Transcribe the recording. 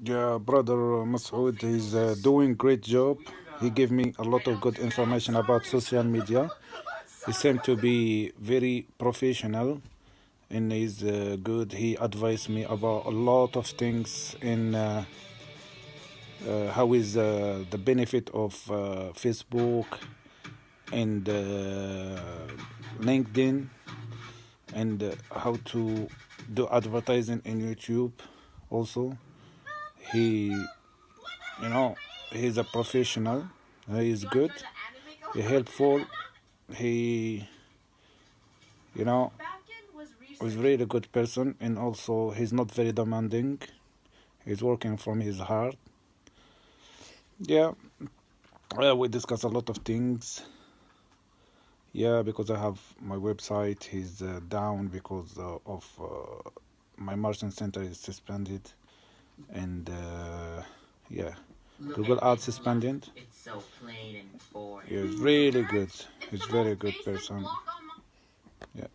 Yeah, brother Masoud is doing great job. He gave me a lot of good information about social media. He seemed to be very professional and is good. He advised me about a lot of things in how is the benefit of Facebook and LinkedIn and how to do advertising in YouTube. Also, he, you know, he's a professional. He is good. He helpful. He, you know, is really good person, and also he's not very demanding. He's working from his heart. Yeah, we discuss a lot of things. Yeah, because I have my website is down because of my merchant center is suspended, and yeah, Google Ads suspended. Yeah, it's really good. It's very good person. Yeah.